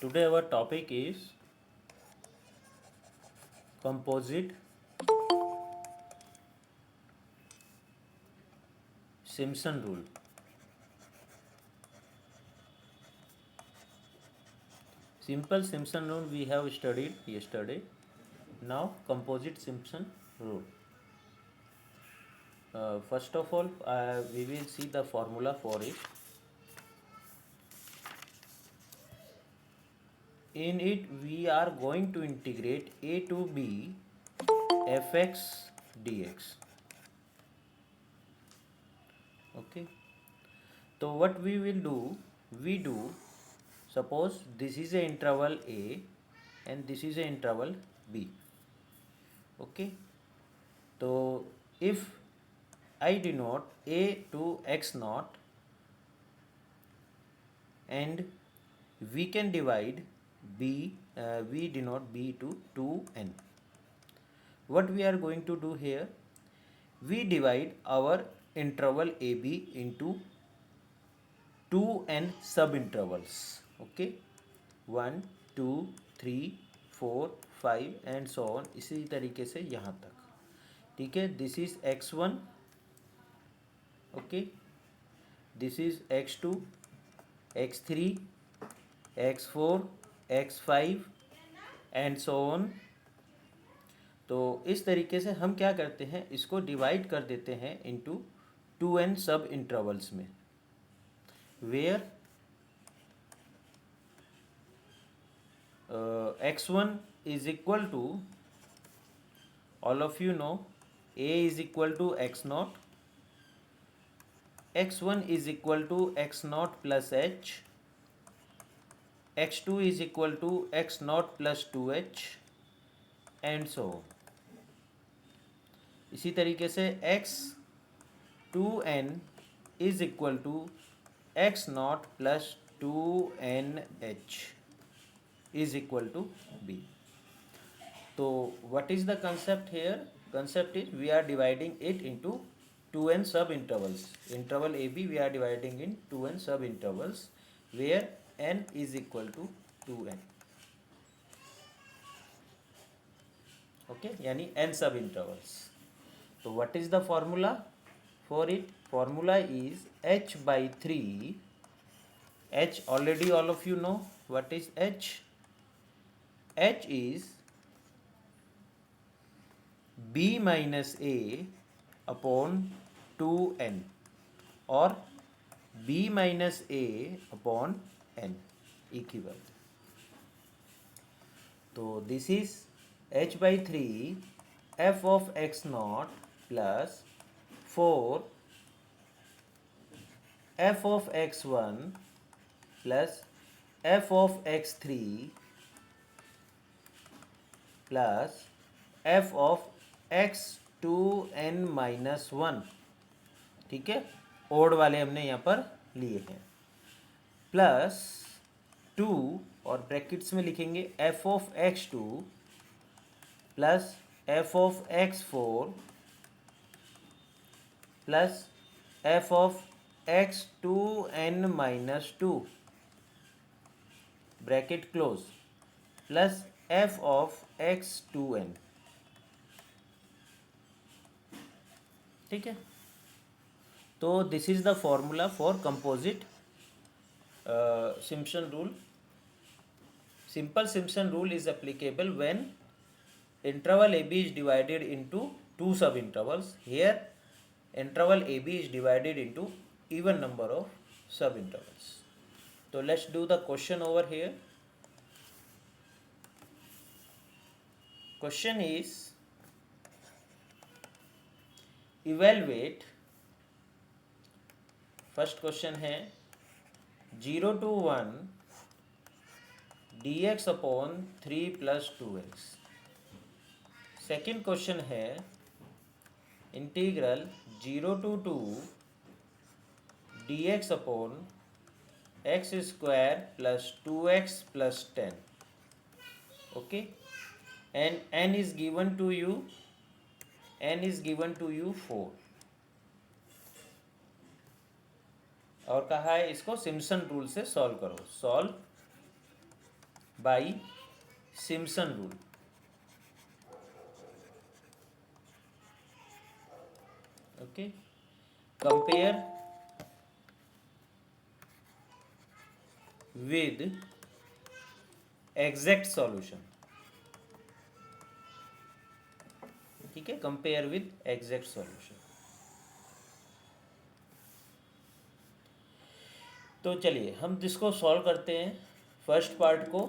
Today our topic is composite Simpson rule. Simple Simpson rule we have studied yesterday. Now composite Simpson rule. First of all, we will see the formula for it. In it, we are going to integrate a to b fx dx. Okay. So what we will do? We do, suppose this is a interval a and this is a interval b. Okay. So if I denote a to x naught, and we can divide b, we denote b to 2n. What we are going to do here? We divide our interval ab into 2n subintervals. Okay, 1 2 3 4 5 and so on, इसी तरीके से यहाँ तक. ठीक है, this is x1. Okay, this is x2, x3, x4, x5 and so on. तो इस तरीके से हम क्या करते हैं, इसको डिवाइड कर देते हैं इनटू 2n सब इंटरवल्स में, where x1 is equal to, all of you know, a is equal to x naught, x1 is equal to x naught plus h, x2 is equal to x naught plus 2h and so. इसी तरीके से x2n is equal to x naught plus 2nh is equal to b. तो what is the concept here? Concept is we are dividing it into 2n sub intervals. Interval a b we are dividing in 2n sub intervals where n is equal to 2n. Okay, यानी n sub intervals. तो what is the formula for it? Formula is h by 3. h already all of you know what is h. h is b minus a upon 2n or b minus a upon n equivalent. तो this is h by 3 f of x naught plus 4 f of x1 plus f of x3 plus f of x2n minus 1. ठीक है, odd वाले हमने यहाँ पर लिए हैं, plus 2 और ब्रैकेट्स में लिखेंगे f of x2 plus f of x4 plus f of x2n minus 2 bracket close plus f of x2n. ठीक है, तो this is the formula for composite Simpson rule. Simple Simpson rule is applicable when interval AB is divided into two subintervals. Here interval AB is divided into even number of subintervals. So let's do the question over here. Question is, evaluate, first question है 0 to 1 dx upon 3 plus 2x. Second question है integral 0 to 2 dx upon x square plus 2x plus 10. Okay, and n is given to you, n is given to you 4. और कहा है इसको Simpson rule से solve करो. Solve by Simpson rule. Okay, compare with exact solution. ठीक है, compare with exact solution. तो चलिए हम जिसको सॉल्व करते हैं फर्स्ट पार्ट को।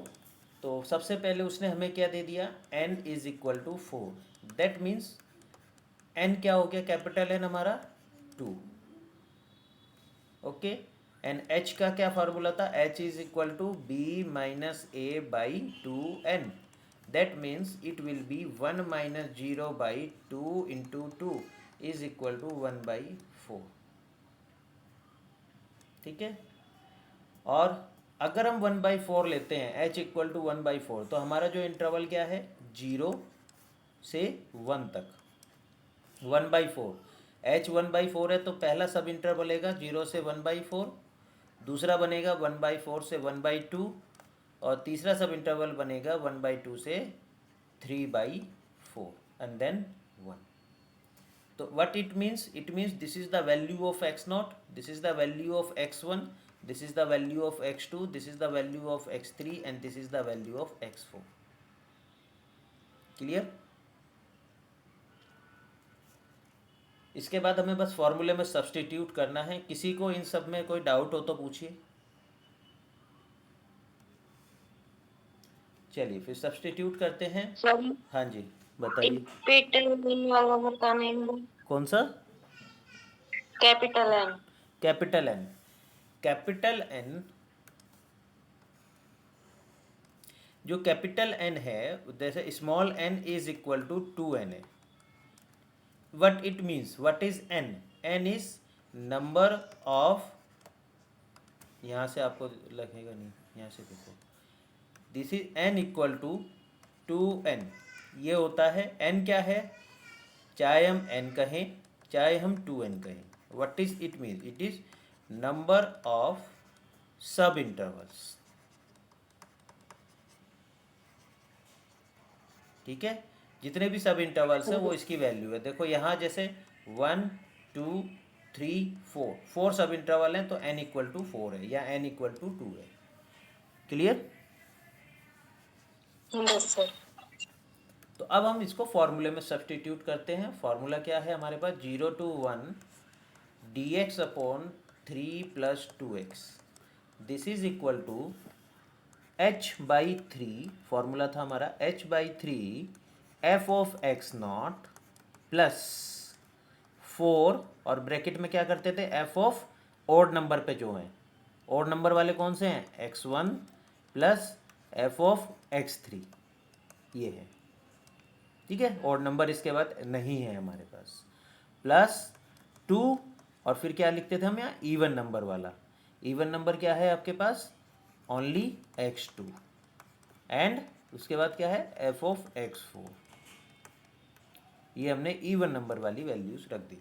तो सबसे पहले उसने हमें क्या दे दिया, n is equal to 4। That means n क्या हो गया, कैपिटल N हमारा 2। ओके, एंड h का क्या फार्मूला था, h is equal to b minus a by 2n। That means it will be 1 minus 0 by 2 into 2 is equal to 1 by 4। ठीक है, और अगर हम 1/4 लेते हैं h इक्वल टू 1/4, तो हमारा जो इंटरवल क्या है, 0 से 1 तक। 1/4, h 1/4 है तो पहला सब इंटरवल बनेगा 0 से 1/4, दूसरा बनेगा 1/4 से 1/2, और तीसरा सब इंटरवल बनेगा 1/2 से 3/4 एंड देन 1। तो what it means, it means this is the value of x0, this is the value of x1, this is the value of x2, this is the value of x3 and this is the value of x4। Clear. इसके बाद हमें बस फॉर्मूले में substitute करना है। किसी को इन सब में कोई डाउट हो तो पूछिए। चलिए फिर सब्सटीट्यूट करते हैं। हाँ जी बताइए। कैपिटल वाला बताने हैं। कौन सा, capital N. Capital N. Capital N, जो कैपिटल एन है, जैसे small n is equal to 2n है। What it means, what is n, n is number of, यहाँ से आपको लगेगा नहीं, यहाँ से देखो, this is n equal to 2n। ये होता है एन क्या है, चाहे हम एन कहें चाहे हम 2n कहें। What is it means, it is number of sub intervals. ठीक है, जितने भी सब इंटरवल्स हैं वो इसकी वैल्यू है। देखो यहाँ जैसे 1 2 3 4, 4 सब इंटरवल हैं तो n इक्वल टू 4 है या n इक्वल टू 2 है। क्लियर। तो अब हम इसको फॉर्मूले में सब्सटीट्यूट करते हैं। फॉर्मूला क्या है हमारे पास, 0 to 1 dx upon 3 plus 2x, this is equal to h/3। Formula था हमारा h/3 f of x0 plus 4, और ब्रैकेट में क्या करते थे, f ऑफ ओड नंबर पे जो हैं, ओड नंबर वाले कौन से हैं, x1 plus f of x3, ये है। ठीक है, ओड नंबर इसके बाद नहीं है हमारे पास, प्लस 2, और फिर क्या लिखते थे हम यहाँ, इवन नंबर वाला। इवन नंबर क्या है आपके पास, ओनली x2, एंड उसके बाद क्या है, f ऑफ x4। ये हमने इवन नंबर वाली वैल्यूज रख दी।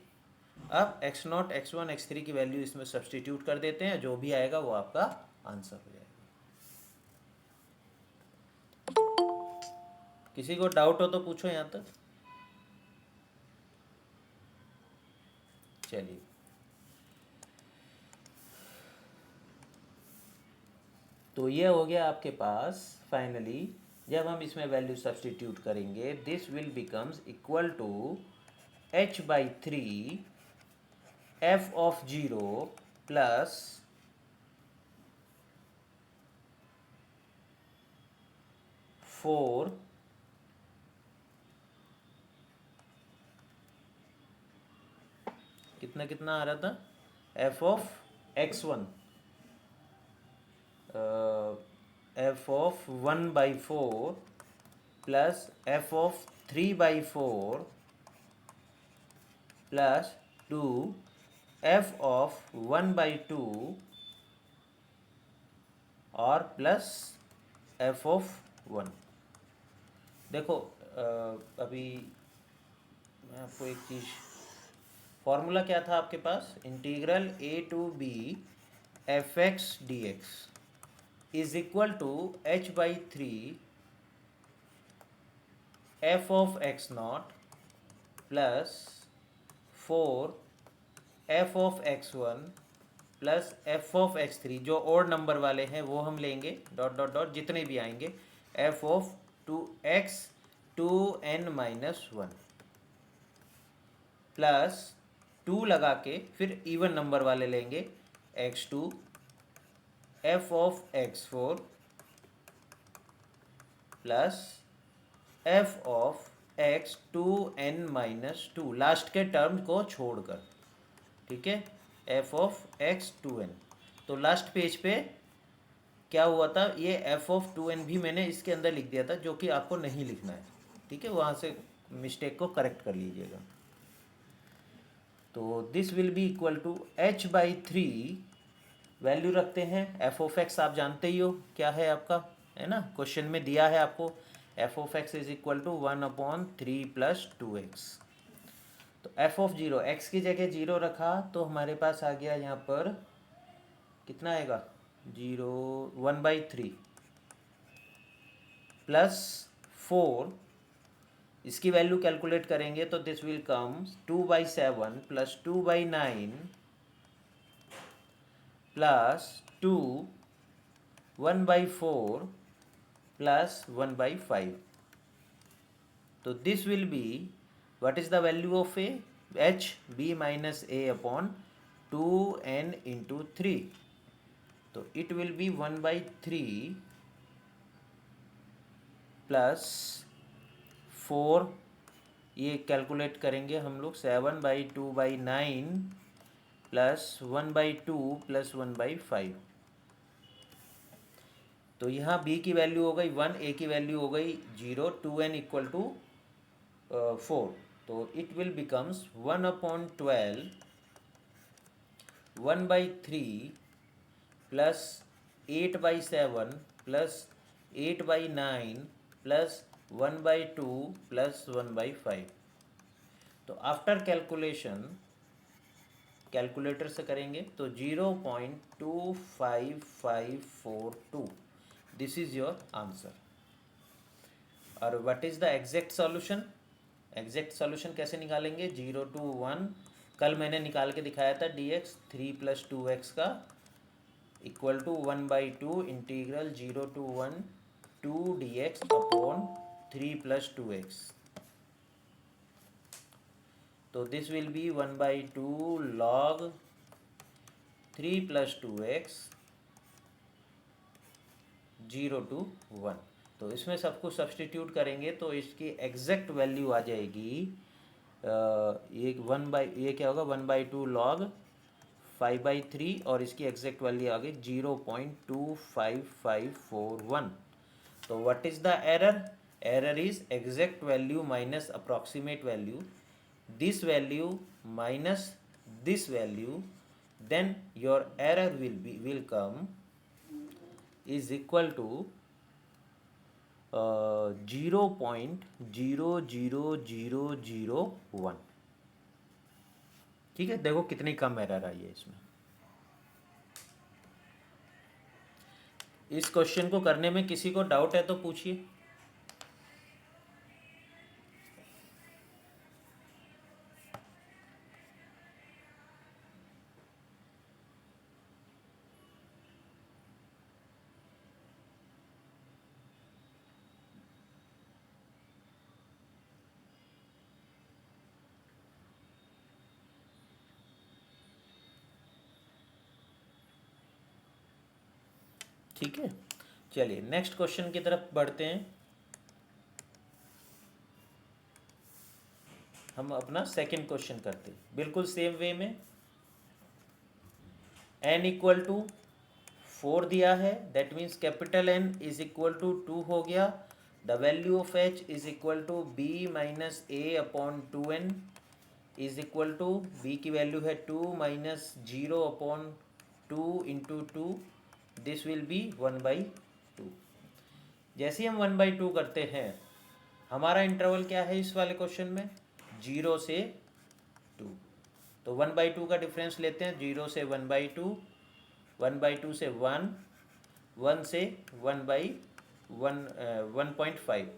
अब x0 x1 x3 की वैल्यू इसमें सब्सटीट्यूट कर देते हैं, जो भी आएगा वो आपका आंसर हो जाएगा। किसी को डाउट हो तो पूछो यहाँ तक। चलिए तो ये हो गया आपके पास फाइनली। जब हम इसमें वैल्यू सब्सटीट्यूट करेंगे, this will becomes equal to h/3 f of 0 plus 4 कितना कितना आ रहा था, f of x1 f of 1/4 plus f of 3/4 plus 2 f of 1/2 और प्लस f ऑफ 1। देखो अभी मैं आपको एक चीज़, फॉर्मूला क्या था आपके पास, integral a to b f x dx। Is equal to h/3 f of x0 plus 4 f of x1 plus f of x3, जो और नंबर वाले हैं वो हम लेंगे डॉट डॉट डॉट जितने भी आएंगे, f of 2x 2n-1 plus 2 लगा के फिर इवन नंबर वाले लेंगे x2 f of x4 plus f of x 2n-2 last के टर्म को छोड़कर, ठीक है, f of x 2n। तो लास्ट पेज पे क्या हुआ था, ये f of 2n भी मैंने इसके अंदर लिख दिया था, जो कि आपको नहीं लिखना है, ठीक है, वहाँ से मिस्टेक को करेक्ट कर लीजिएगा। तो this will be equal to h/3, value रखते हैं f of x, आप जानते ही हो क्या है आपका, है ना, क्वेश्चन में दिया है आपको f of x is equal to 1/3 plus 2x। तो f of 0, x की जगह 0 रखा तो हमारे पास आ गया यहाँ पर कितना आएगा, 1/3 प्लस 4, इसकी वैल्यू कैलकुलेट करेंगे तो this will come 2/7 plus 2/9 plus 2 1/4 plus 1/5। तो this will B, what is the value of a, h b minus a upon 2n into 3, तो it will be 1/3 प्लस 4, ये कैलकुलेट करेंगे हम लोग 7/2/9 प्लस 1/2 प्लस 1/5। तो यहाँ b की वैल्यू हो गई 1, a की वैल्यू हो गई 0, 2n इक्वल टू 4, तो it will becomes 1/12 1/3 plus 8/7 plus 8/9 plus 1/2 plus 1/5। तो आफ्टर कैलकुलेशन, कैलकुलेटर से करेंगे तो 0.25542, दिस इज योर आंसर। और what is the exact solution, exact solution कैसे निकालेंगे, 0 to 1, कल मैंने निकाल के दिखाया था dx 3 + 2x का equal to 1/2 integral 0 to 1 2 dx upon 3 + 2x। तो this will be 1/2 log 3 + 2x 0 to 1। तो इसमें सब कुछ सब्सटीट्यूट करेंगे तो इसकी एग्जैक्ट वैल्यू आ जाएगी, ये क्या होगा 1/2 log 5/3 और इसकी एग्जैक्ट वैल्यू आ गई 0.25541। तो what is the error, error is exact value minus approximate value, this value minus this value, then your error will come is equal to 0.00001। ठीक है, देखो कितनी कम एरर आई है इसमें। इस क्वेश्चन को करने में किसी को डाउट है तो पूछिए। ठीक है, चलिए नेक्स्ट क्वेश्चन की तरफ बढ़ते हैं। हम अपना सेकंड क्वेश्चन करते हैं बिल्कुल सेम वे में। n इक्वल टू 4 दिया है, that means capital N is equal to 2 हो गया। The value of h is equal to b minus a upon 2n is equal to, b की वैल्यू है 2 minus 0 upon 2 into 2, this will be 1/2। जैसे ही हम 1/2 करते हैं, हमारा इंटरवल क्या है इस वाले क्वेश्चन में, 0 से 2, तो 1/2 का डिफरेंस लेते हैं, 0 से 1/2, 1/2 से 1, 1 से 1/1.5.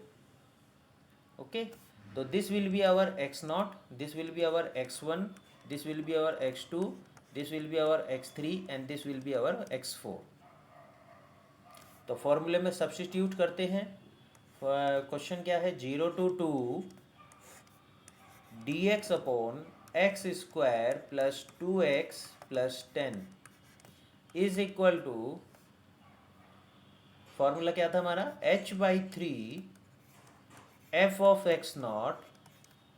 ओके, तो this will be our x0, this will be our x1, this will be our x2, this will be our x3 and this will be our x4. तो फॉर्मूले में सब्स्टिट्यूट करते हैं. क्वेश्चन क्या है, 0 to 2 dx upon x square plus 2x plus 10 is equal to, formula क्या था हमारा, h/3 f of x0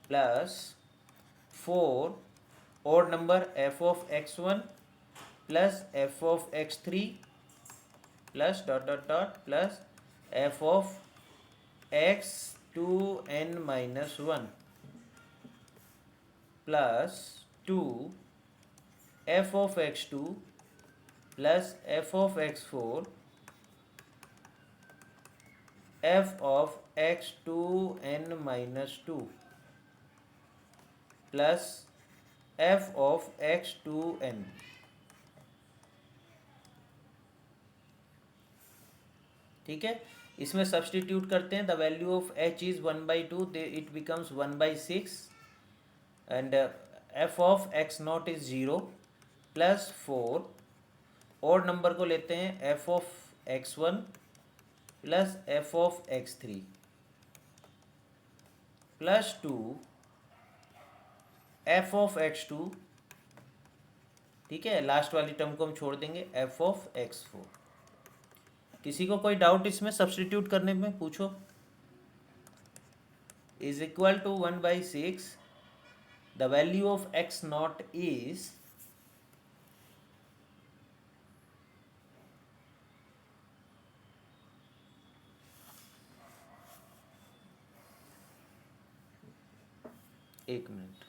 plus 4 और number f of x1 plus f of x3 plus dot dot dot plus f of x2n-1 plus 2 f of x2 plus f of x4 f of x2n-2 plus f of x2n. ठीक है, इसमें substitute करते हैं. The value of h is 1/2, it becomes 1/6 and f of x0 is 0 plus 4 और number को लेते हैं f of x1 plus f of x3 plus 2 f of x2. ठीक है, लास्ट वाली टर्म को हम छोड़ देंगे, f ऑफ x4. किसी को कोई डाउट इसमें सब्स्टिट्यूट करने में, पूछो. Is equal to 1/6. The value of x0 is एक मिनट,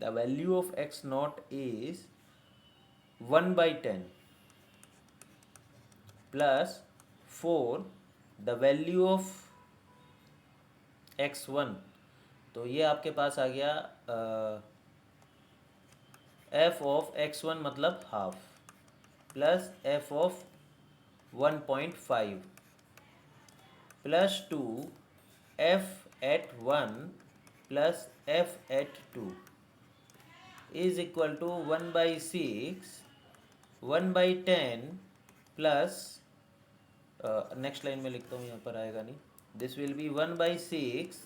the value of x0 is 1/10 plus 4 the value of x1. तो ये आपके पास आ गया f ऑफ x1 मतलब half plus f of 1.5 plus 2 f at 1 plus f at 2 is equal to 1/6 1/10 plus, next line में लिखता हूँ, यहाँ पर आएगा नहीं. This will be 1/6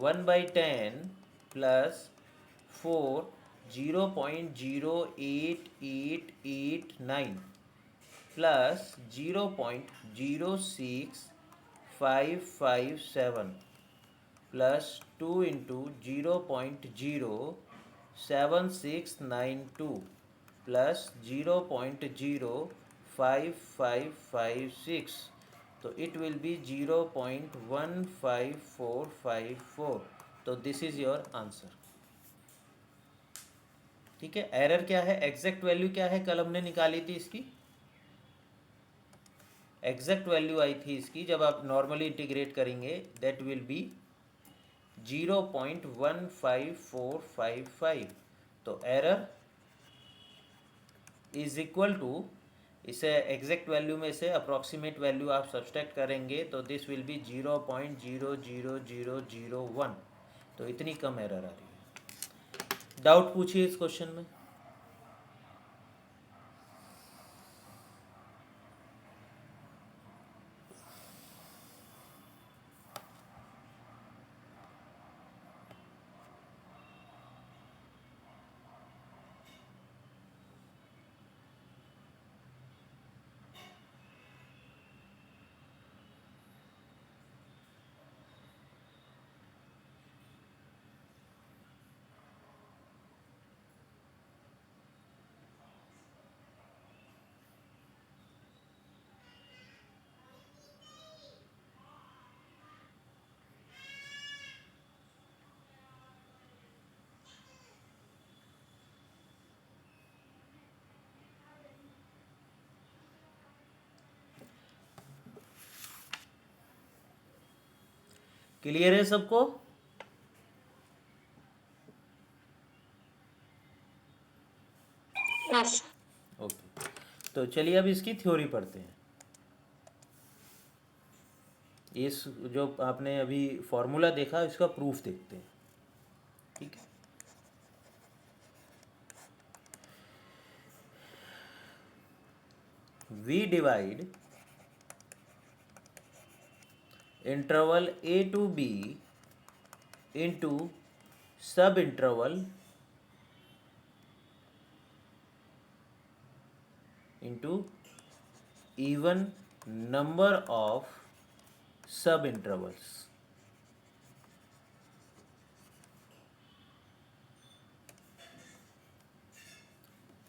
1/10 plus 4 0.0889 plus 0.06557 plus 2 into 0.07692 plus 0.05556. तो इट विल बी 0.15454. तो दिस इज योर आंसर. ठीक है, एरर क्या है, एग्जैक्ट वैल्यू क्या है, कल हमने निकाली थी इसकी. एग्जैक्ट वैल्यू आई थी इसकी जब आप नॉर्मली इंटीग्रेट करेंगे, दैट विल बी 0.15455. तो एरर इज इक्वल टू, इसे एग्जैक्ट वैल्यू में से अप्रॉक्सीमेट वैल्यू आप सब्सट्रैक्ट करेंगे तो दिस विल बी 0.00001. तो इतनी कम एरर आ रही है. डाउट पूछिए इस क्वेश्चन में. क्लियर है सबको? Yes. ओके, तो चलिए अब इसकी थ्योरी पढ़ते हैं। इस जो आपने अभी फॉर्मूला देखा इसका प्रूफ देखते हैं, ठीक है। We divide interval a to b into sub interval into even number of sub intervals।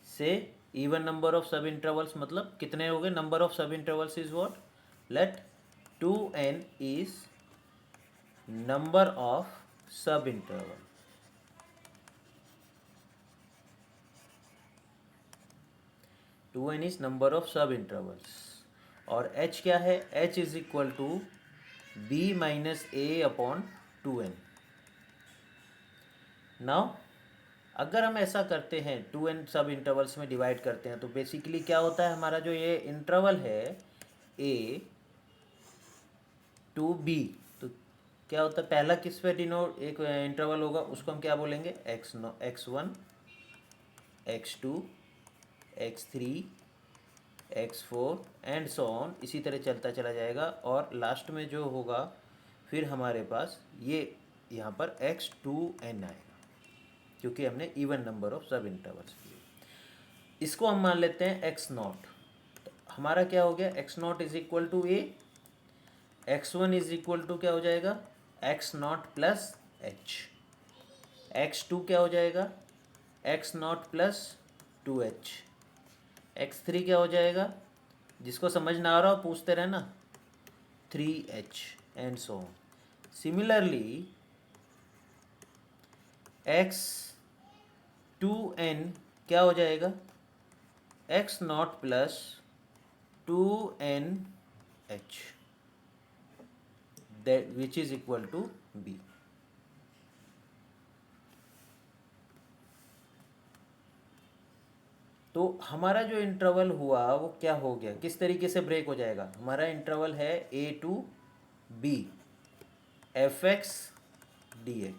से even number of sub intervals मतलब कितने हो गए? number of sub intervals is what? let 2n is number of sub interval, 2n is number of sub intervals, और h क्या है? h is equal to b minus a upon 2n। Now अगर हम ऐसा करते हैं 2n सब इंटरवल्स में divide करते हैं तो बेसिकली क्या होता है? हमारा जो ये इंटरवल है a टू b, तो क्या होता है? पहला किस पे डिनोट एक इंटरवल होगा उसको हम क्या बोलेंगे? x1 x2 x3 x4 and so on, इसी तरह चलता चला जाएगा। और लास्ट में जो होगा फिर हमारे पास ये यहाँ पर x2n आएगा, क्योंकि हमने even number of sub intervals लिए। इसको हम मान लेते हैं x0। तो हमारा क्या हो गया? x0 is equal to a, x1 is equal to क्या हो जाएगा? x0 प्लस h, x2 क्या हो जाएगा? x0 प्लस 2h, x3 क्या हो जाएगा? जिसको समझ ना आ रहा हो पूछते रहना, 3h and so on. Similarly x2n क्या हो जाएगा? x0 plus 2nh, that which is equal to b। तो हमारा जो इंटरवल हुआ वो क्या हो गया? किस तरीके से ब्रेक हो जाएगा? हमारा इंटरवल है a to b fx dx,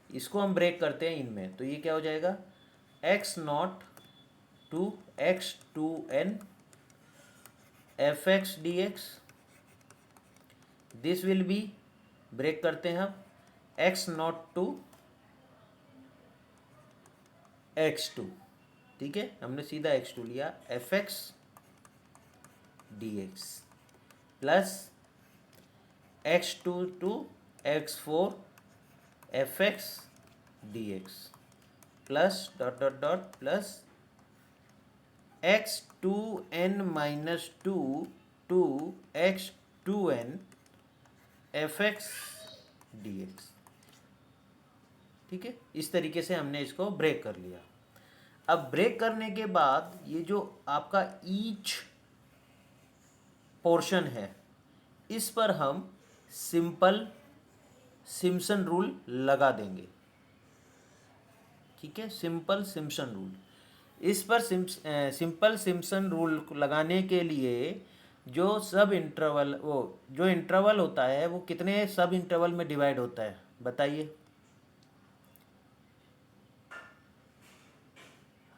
इसको हम ब्रेक करते हैं इनमें, तो ये क्या हो जाएगा? x0 to x2n fx dx, this will be, break करते हैं हम, x0 टू x2, ठीक है, हमने सीधा x2 लिया, fx dx plus x2 to x4 fx dx plus dot dot dot plus x2n minus 2 to x2n fx dx, ठीक है। इस तरीके से हमने इसको ब्रेक कर लिया। अब ब्रेक करने के बाद ये जो आपका ईच पोर्शन है इस पर हम सिंपल सिम्पसन रूल लगा देंगे, ठीक है, सिंपल सिम्पसन रूल। इस पर सिंपल सिम्पसन रूल लगाने के लिए जो सब इंटरवल वो जो इंटरवल होता है वो कितने सब इंटरवल में डिवाइड होता है बताइए?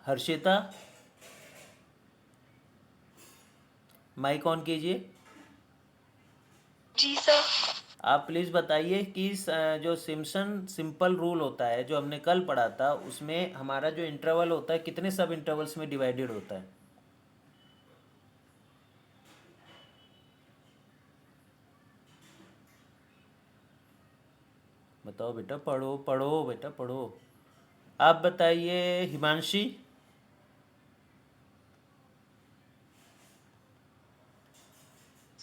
हर्षिता माइक ऑन कीजिए। जी सर। आप प्लीज़ बताइए कि जो सिम्पसन सिंपल रूल होता है जो हमने कल पढ़ा था उसमें हमारा जो इंटरवल होता है कितने सब इंटरवल्स में डिवाइडेड होता है? बताओ बेटा, पढ़ो पढ़ो बेटा पढ़ो। आप बताइए Himanshi.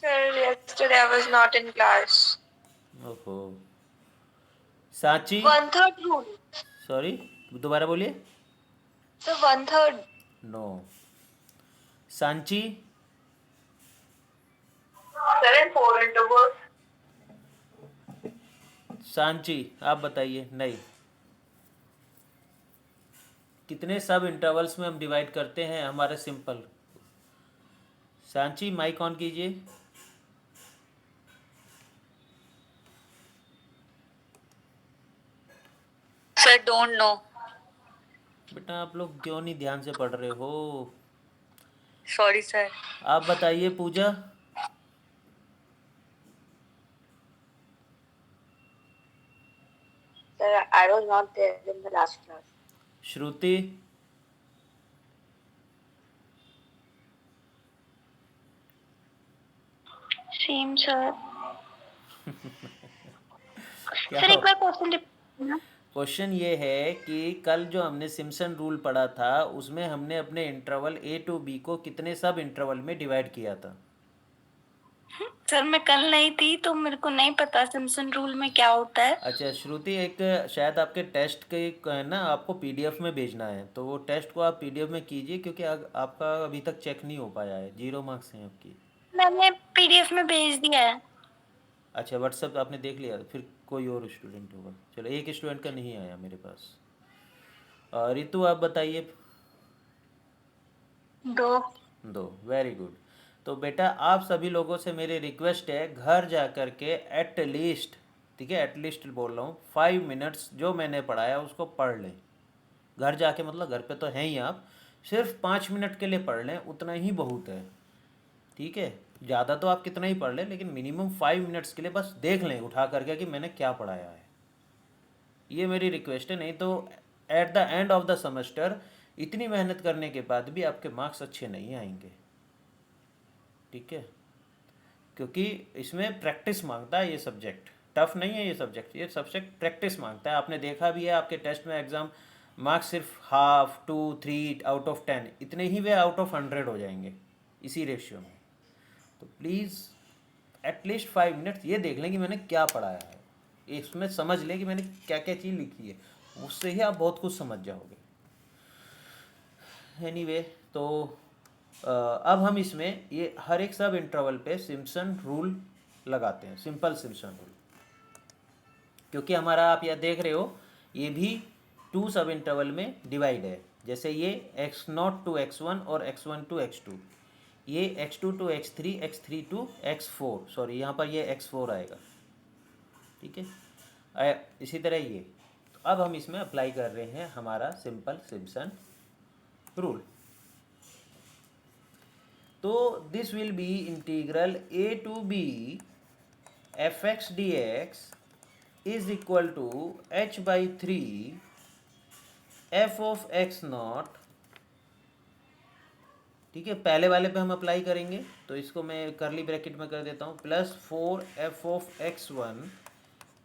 Sir, yesterday I was not in class. ओहो। सांची। 1/3 rule. सॉरी, दोबारा बोलिए। Sir, 1/3. No. Sanchi. Sir, in 4 intervals. Sanchi आप बताइए। नहीं, कितने सब इंटरवल्स में हम डिवाइड करते हैं हमारे सिंपल। सांची माइक ऑन कीजिए। Sir, don't know. बेटा आप लोग क्यों नहीं ध्यान से पढ़ रहे हो? Sorry, sir. आप बताइए पूजा। Sir, I was not there in the last class. Shruti. Same, sir. क्या Sir, एक बार क्वेश्चन रिपीट करना। क्वेश्चन ये है कि कल जो हमने सिम्पसन रूल पढ़ा था उसमें हमने अपने इंटरवल ए टू बी को कितने सब इंटरवल में डिवाइड किया था? सर, मैं कल नहीं थी तो मेरे को नहीं पता सिम्पसन रूल में क्या होता है। अच्छा श्रुति, एक शायद आपके टेस्ट के ना आपको पीडीएफ में भेजना है, तो वो टेस्ट को आप पीडीएफ में कीजिए क्योंकि आपका अभी तक चेक नहीं हो पाया है, 0 मार्क्स हैं आपकी। मैंने पीडीएफ में भेज दिया है। अच्छा व्हाट्सएप आपने देख लिया, फिर कोई और स्टूडेंट होगा। चलो एक स्टूडेंट का नहीं आया मेरे पास। रितु आप बताइए। 2। 2, वेरी गुड। तो बेटा आप सभी लोगों से मेरी रिक्वेस्ट है, घर जा कर के एटलीस्ट, ठीक है एटलीस्ट बोल रहा हूँ, 5 मिनट्स जो मैंने पढ़ाया उसको पढ़ लें। घर जाके मतलब घर पे तो हैं ही आप, सिर्फ 5 मिनट के लिए पढ़ लें, उतना ही बहुत है। ठीक है, ज़्यादा तो आप कितना ही पढ़ लें लेकिन मिनिमम 5 मिनट्स के लिए बस देख लें उठा करके कि मैंने क्या पढ़ाया है। ये मेरी रिक्वेस्ट है, नहीं तो at the end of the semester इतनी मेहनत करने के बाद भी आपके मार्क्स अच्छे नहीं आएंगे। ठीक है, क्योंकि इसमें प्रैक्टिस मांगता है ये सब्जेक्ट, टफ नहीं है ये सब्जेक्ट प्रैक्टिस मांगता है। आपने देखा भी है आपके टेस्ट में एग्ज़ाम मार्क्स सिर्फ हाफ 2 3 आउट ऑफ 10 इतने ही वे आउट ऑफ 100 हो जाएंगे इसी रेशियो में। तो प्लीज़ एटलीस्ट 5 मिनट्स ये देख लें कि मैंने क्या पढ़ाया है, इसमें समझ लें कि मैंने क्या क्या चीज़ लिखी है, उससे ही आप बहुत कुछ समझ जाओगे। एनीवे तो अब हम इसमें ये हर एक सब इंटरवल पे सिम्पसन रूल लगाते हैं, सिंपल सिम्पसन रूल, क्योंकि हमारा आप यह देख रहे हो ये भी 2 सब इंटरवल में डिवाइड है। जैसे ये x0 टू x1 और x1 टू x2, ये x2 to x3, x3 to x4, sorry यहाँ पर ये x4 आएगा। ठीक है, इसी तरह ये। तो अब हम इसमें अप्लाई कर रहे हैं हमारा सिंपल सिम्पसन रूल। तो this will be integral a to b fx dx is equal to h/3 f of x naught. ठीक है, पहले वाले पे हम अप्लाई करेंगे तो इसको मैं करली ब्रैकेट में कर देता हूँ, plus 4f of x1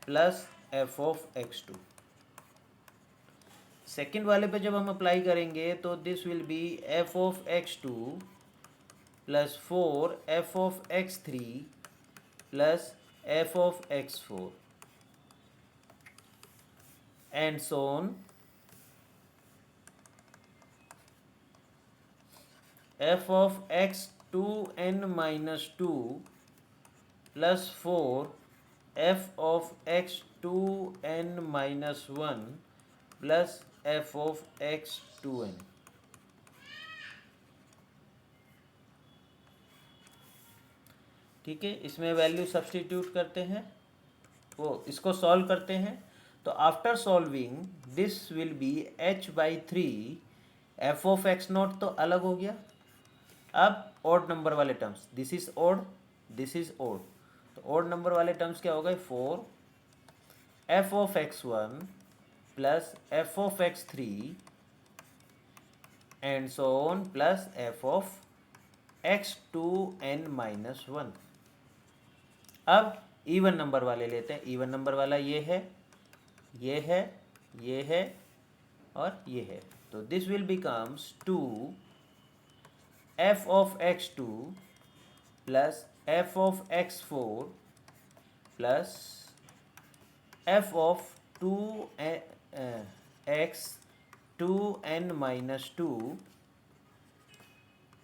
plus f of x2। Second वाले पे जब हम अप्लाई करेंगे तो this will B f of x2 plus 4f of x3 plus f of x4 and so on. f of x 2n minus 2 plus 4 f of x 2n minus 1 plus f of x 2n। ठीक है, इसमें value substitute करते हैं, वो इसको solve करते हैं। तो after solving this will be h/3 f of x naught तो अलग हो गया। अब ओड नंबर वाले terms, this is odd, this is odd, तो ओड नंबर वाले टर्म्स क्या हो गए, 4 f of x1 plus f of x3 and so on plus f of x2n minus 1। अब इवन नंबर वाले लेते हैं, इवन नंबर वाला ये है, ये है, ये है और ये है। तो this will becomes 2 f of x2 plus f of x4 plus f of 2 x 2n minus 2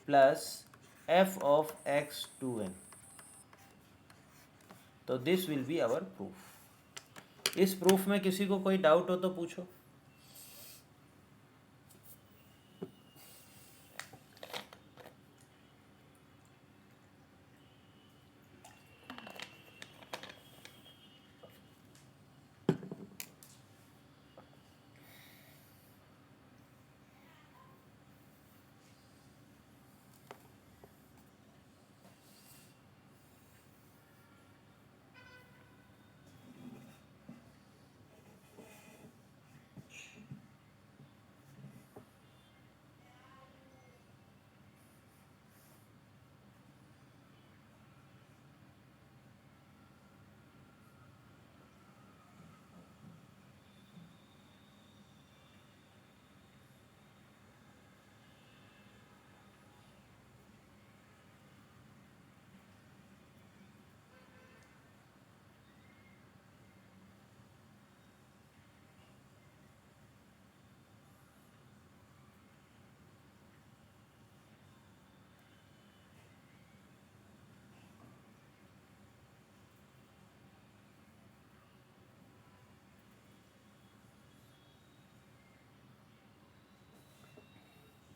plus f of x 2n। तो this will be our proof. इस प्रूफ में किसी को कोई डाउट हो तो पूछो।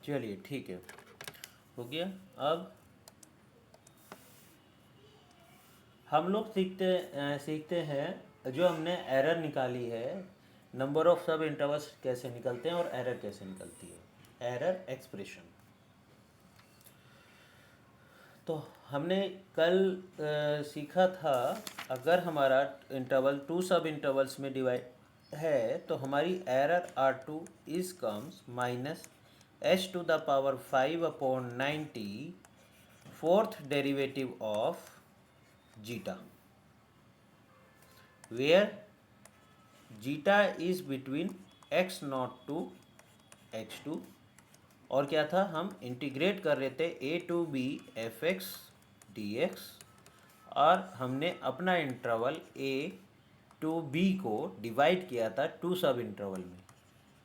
चलिए ठीक है, हो गया। अब हम लोग सीखते हैं जो हमने एरर निकाली है, नंबर ऑफ सब इंटरवल्स कैसे निकलते हैं और एरर कैसे निकलती है, एरर एक्सप्रेशन। तो हमने कल सीखा था, अगर हमारा इंटरवल 2 सब इंटरवल्स में डिवाइड है तो हमारी error R2 is comes minus h⁵ fourth derivative of zeta, where zeta is between x0 to x2। और क्या था, हम इंटीग्रेट कर रहे थे a to b f(x) dx, और हमने अपना इंटरवल a to b को डिवाइड किया था 2 सब इंटरवल में,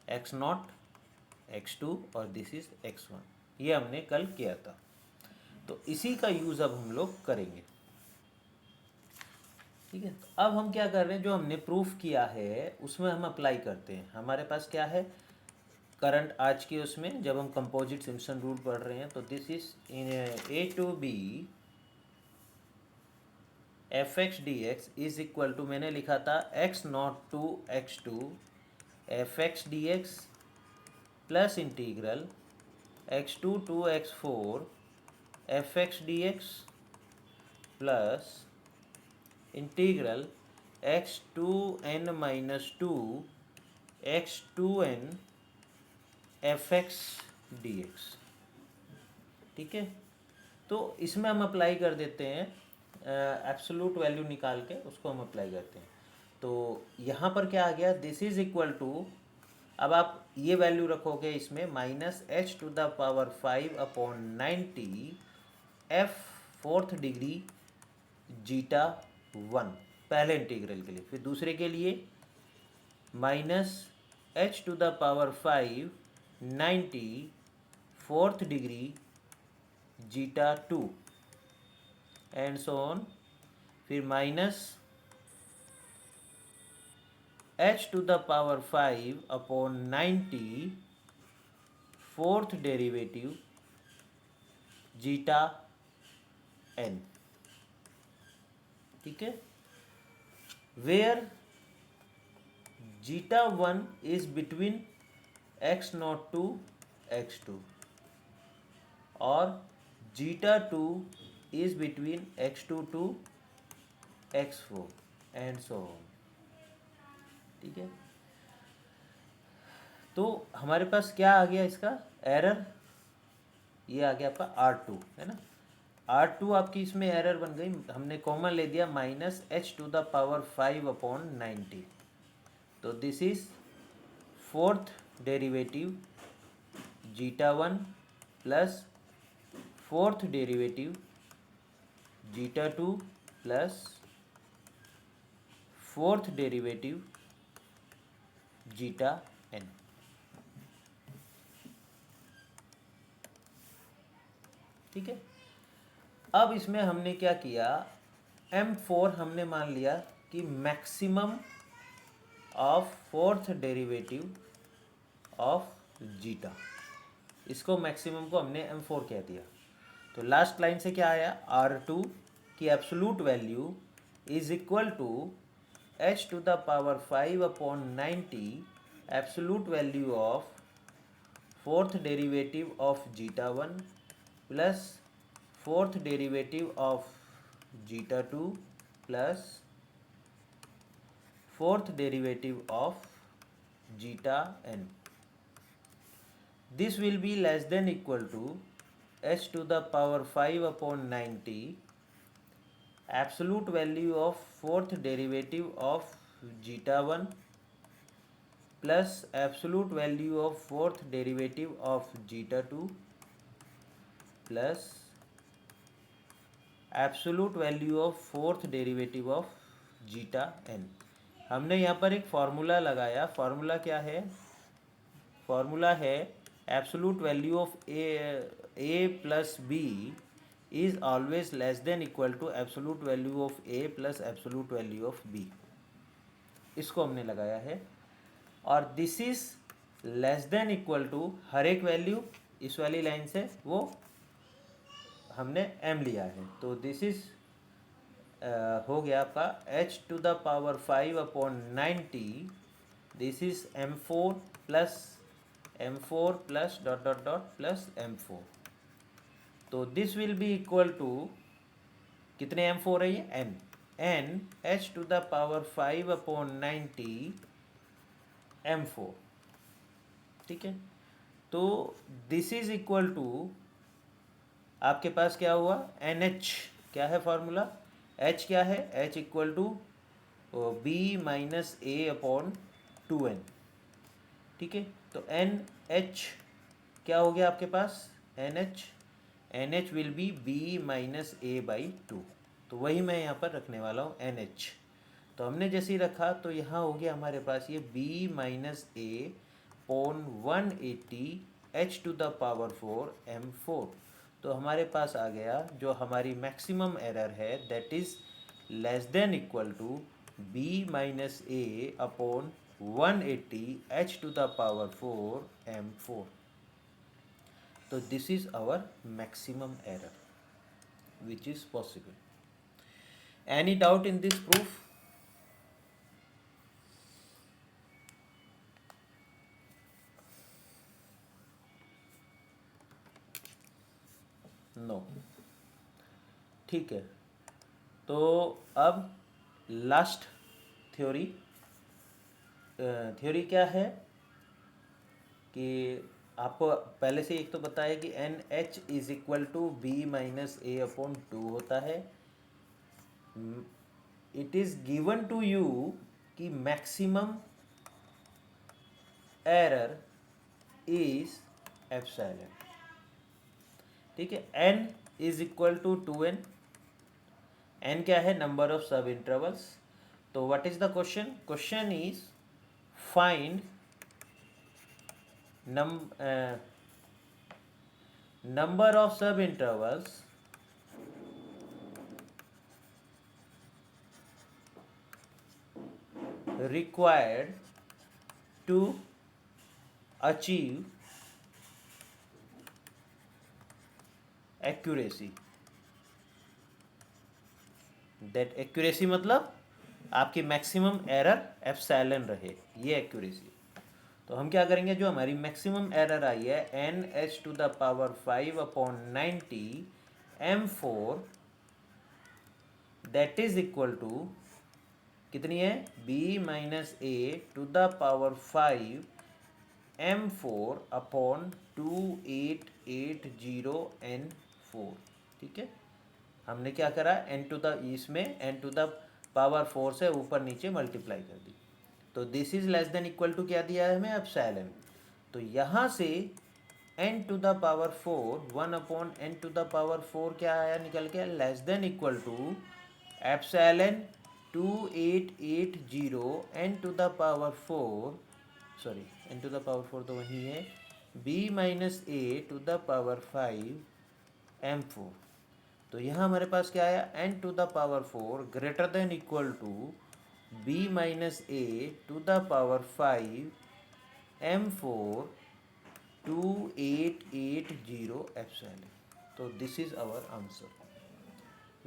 x0 x2 और दिस इज x1। ये हमने कल किया था, तो इसी का यूज़ अब हम लोग करेंगे। ठीक है, तो अब हम क्या कर रहे हैं, जो हमने प्रूफ किया है उसमें हम अप्लाई करते हैं। हमारे पास क्या है करंट आज के उसमें, जब हम कंपोजिट सिम्पसन रूल पढ़ रहे हैं, तो this is in a to b f(x) dx is equal to, मैंने लिखा था x0 to x2 f(x) dx plus integral x2 to x4 f(x) dx plus integral x2n minus 2 x2n f(x) dx। ठीक है, तो इसमें हम अप्लाई कर देते हैं, एब्सोल्यूट वैल्यू निकाल के उसको हम अप्लाई करते हैं। तो यहाँ पर क्या आ गया, दिस इज इक्वल टू, अब आप ये वैल्यू रखोगे इसमें minus h⁵ f fourth degree zeta 1 पहले इंटीग्रल के लिए, फिर दूसरे के लिए minus h⁵ fourth degree zeta 2 and so on, फिर minus h⁵ fourth derivative zeta n। ठीक है, where zeta 1 is between x0 to x2 और zeta 2 is between x2 to x4 and so on. ठीक है, तो हमारे पास क्या आ गया इसका एरर, ये आ गया आपका R2 है ना। R2 आपकी इसमें एरर बन गई, हमने कॉमन ले दिया माइनस h⁵ तो this is fourth derivative zeta 1 plus fourth derivative zeta 2 plus fourth derivative zeta n। ठीक है, अब इसमें हमने क्या किया, M4 हमने मान लिया कि maximum of fourth derivative of zeta, इसको मैक्सिमम को हमने m4 कह दिया। तो लास्ट लाइन से क्या आया, R2 की absolute value is equal to h to the power 5/90 absolute value of fourth derivative of zeta 1 plus fourth derivative of zeta 2 plus fourth derivative of zeta n. This will be less than equal to h to the power 5/90 absolute value of fourth derivative of zeta 1 plus absolute value of fourth derivative of zeta 2 plus absolute value of fourth derivative of zeta n. हमने यहाँ पर एक formula लगाया, formula क्या है, formula है absolute value of A plus B is always less than equal to absolute value of A plus absolute value of B, इसको हमने लगाया है। और this is less than equal to हर एक वैल्यू इस वाली लाइन से वो हमने m लिया है, तो दिस इज हो गया आपका h to the power 5/90, this is m4 plus dot dot dot plus m4। तो this will be equal to कितने m4 है ये n h to the power 5/90 m4, ठीक है। तो दिस इज इक्वल टू आपके पास क्या हुआ NH, क्या है फॉर्मूला, H क्या है, H equal to B minus A/2n, ठीक है। तो NH क्या हो गया आपके पास, NH will be B minus A/2, तो वही मैं यहाँ पर रखने वाला हूँ NH। तो हमने जैसे ही रखा तो यहाँ हो गया हमारे पास ये B minus A/180 h to the power 4 m4। तो हमारे पास आ गया जो हमारी मैक्सिमम एरर है, that is less than equal to B minus A/180 h to the power 4 m4। तो this is our maximum error which is possible. Any doubt in this proof? No, ठीक है। तो अब लास्ट थ्योरी क्या है कि आपको पहले से एक तो बताया कि NH is equal to B minus A/2 होता है। It is given to you कि मैक्सिमम एरर इज एप्सिलॉन, ठीक है। n is equal to 2n, n क्या है, नंबर ऑफ सब इंटरवल्स। तो what is the question, question is find number of sub intervals required to achieve accuracy। that accuracy मतलब आपकी maximum error epsilon रहे, ये accuracy. तो हम क्या करेंगे, जो हमारी मैक्सिमम एरर आई है NH to the power 5/90 m4, that is equal to कितनी है, B minus A to the power 5 m4/2880 n4, ठीक है। हमने क्या करा, इसमें n टू द पावर 4 से ऊपर नीचे मल्टीप्लाई कर दी। तो this is less than equal to क्या दिया है हमें, एप्सिलॉन। तो यहाँ से n to the power 4 1/n to the power 4 क्या आया निकल के, less than equal to epsilon 2880 n to the power 4, sorry n to the power 4 तो वही है, B minus A to the power 5 m4। तो यहाँ हमारे पास क्या आया, n to the power 4 greater than equal to b minus a to the power 5 m4 2880 epsilon. तो this is our answer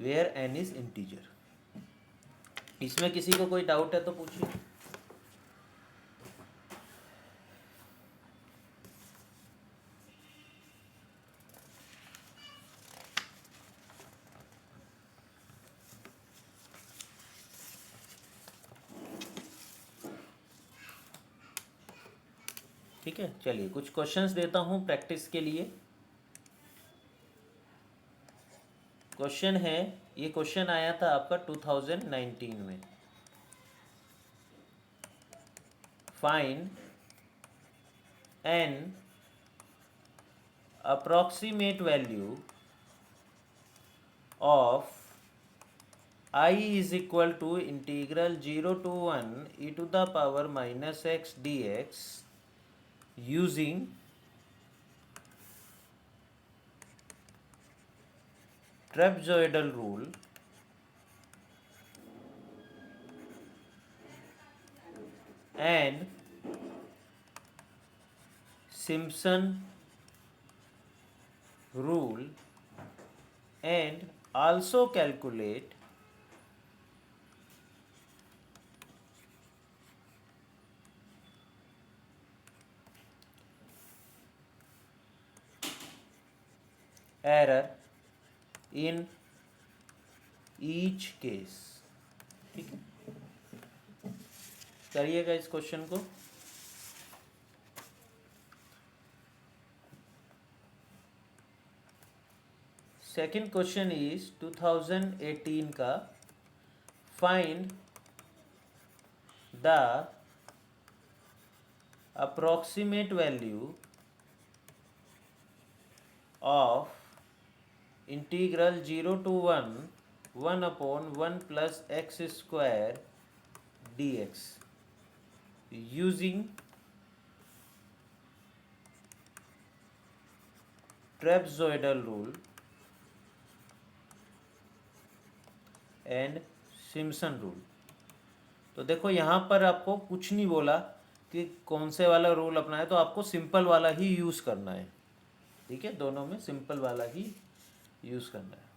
where n is integer. इसमें किसी को कोई डाउट है तो पूछिए। ठीक है, चलिए कुछ क्वेश्चंस देता हूं प्रैक्टिस के लिए। क्वेश्चन है, ये क्वेश्चन आया था आपका 2019 में। Find an approximate value of I is equal to integral 0 to 1 e to the power minus x dx using trapezoidal rule and Simpson rule, and also calculate error in each case। ठीक है, करिएगा इस question को। Second question is 2018 का। Find the approximate value of integral 0 to 1 upon 1 plus x square dx using trapezoidal rule and Simpson rule। तो देखो यहाँ पर आपको कुछ नहीं बोला कि कौन से वाला रूल अपना है, तो आपको सिंपल वाला ही यूज़ करना है। ठीक है, दोनों में सिंपल वाला ही यूज़ करना है।